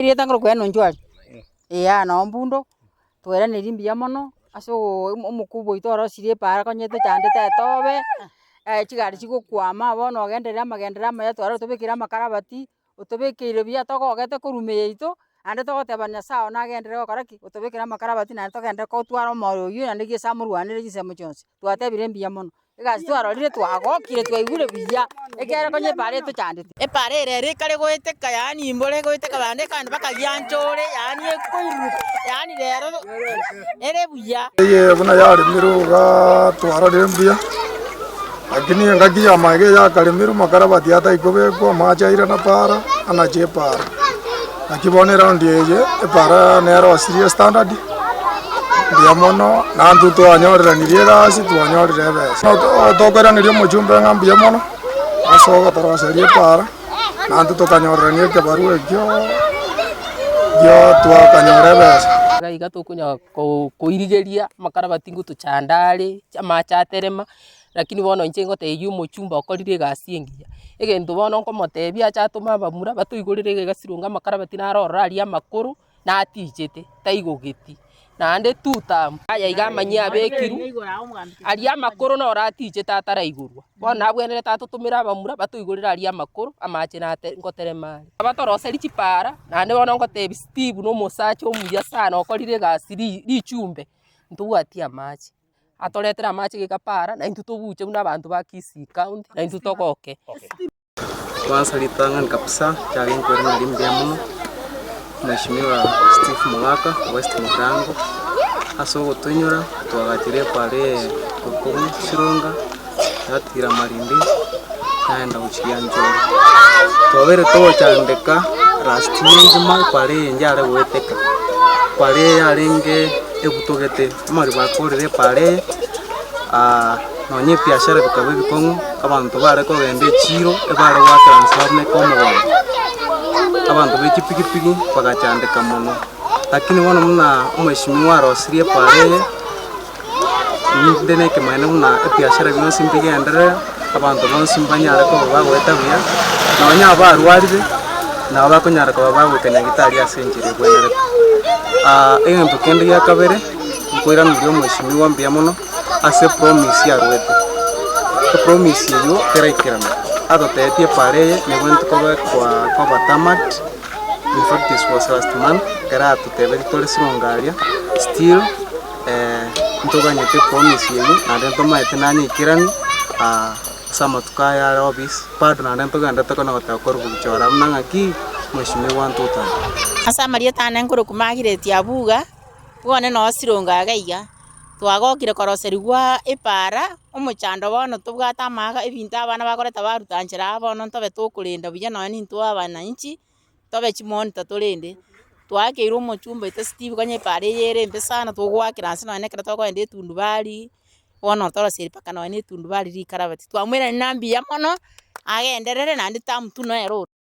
Iri tangro kweno njwali. Ya no mbundo. Twera ni rimbia mono. Aso umukubo itoro sirie para konyete chandete tobe. Chigari chigukwama bono ogenderera amaya twara tubikira makarabati. Utubikire bia togogete kurumia ito. Ande togotebania sao nagendere gokora ki. Utubikira makarabati na togende ko twara omoro oyu ande gie samurwanire gisemo chionsi. Twatebire mbia mono. Egasi twarorire twagokire twaigure biya. Egere konye pare tuchandete. Epare ere kare goeteka yani imbore goeteka bande kandi bakagianchore yani ekoiru. Yani rero ere buya. Ye buna yari miruga twarorire mbia. Lakini ngaki ya maige ya kalimiru makarabati hata ikobe kwa machaira na para anache para. Akibone round yeje para nero serious standard. Mbia mono na ntuto anyorera nirie gasi twanyorera besa. No tokera nirio mujumbe ngambia mono. Asoga toroserie para. Na ntuto kanyorera nirie kebaru ekyo. Yo twakanyora besa. Gaiga tukunya kuirigeria makarabati ngutu chandari chama chaterema. Lakini bono inche ngote yu muchumba okorire gasi engia egento bono nkomotebia chatuma bamura batuigurire gasirunga makarabati na arora aria makuru na atijete taigogeti nande tuta aya igamanyia abekiru aria makuru no ratijete atara igurwa bono abwenere tatutumira bamura batuigurira aria makuru amache na ngoterema abatoroseri chipara nande bono ngotebi Steve no musacha omuya sana okorire gasi richumbe ntugwatia amache atoretera amache gikapara na intu tubuche una bantu ba Kisii County na intu togoke. Kwanza litangan kabisa chali nkwere na limbia muno. Mheshimiwa Steve Mungaka West Murango aso gutonyora twagatire pare kukumu Shirunga yatira marindi naenda uchiya njoro twabere to chandeka last month pare njare gweteka pare yarenge ebutogete mari bakorere pare nonye biashara bikabe bikongo abantu bare ko gende chiro ebare wa transfer ne komo abantu b'ikipikipiki bagachandika mono lakini bono muna umeshimiwa rosirie pare ndene kemane muna biashara bino simbigendere abantu bonsi mbanyara ko bagwetabia nonye abarwarire na bakonyara ko bagwekanya gitari asenjire bwenere egento kende ya kabere nkwira ndio mheshimiwa mbia muno ase promise ya rwetu promise yo keraikirana adotetie pare nebwento kwa batamat in fact this was last month kera tuteberi tole sirongaria still ntoganyete promise yo na dento maete nani kirani sama tukaya office pad na dento ganda tokona gotakorwa buchora mnangaki mheshimiwa ntuta asa maria tane nkuru kumagireti abuga bone no sironga gaiga twagokire koroserigwa ipara umuchando bono tubwata amaga ebinta abana bakoreta barutanjira bono ntobe tukurinda buya no ni ntwa abana inchi tobe chimonita turinde twakeira umuchumba ite Steve konye pare yere mbesana tugwakira nsi no nekera tokwende tundubari bono toroseri paka no ni tundubari rikarabati twamwira nambi ya mono agenderere nandi tamutu no ero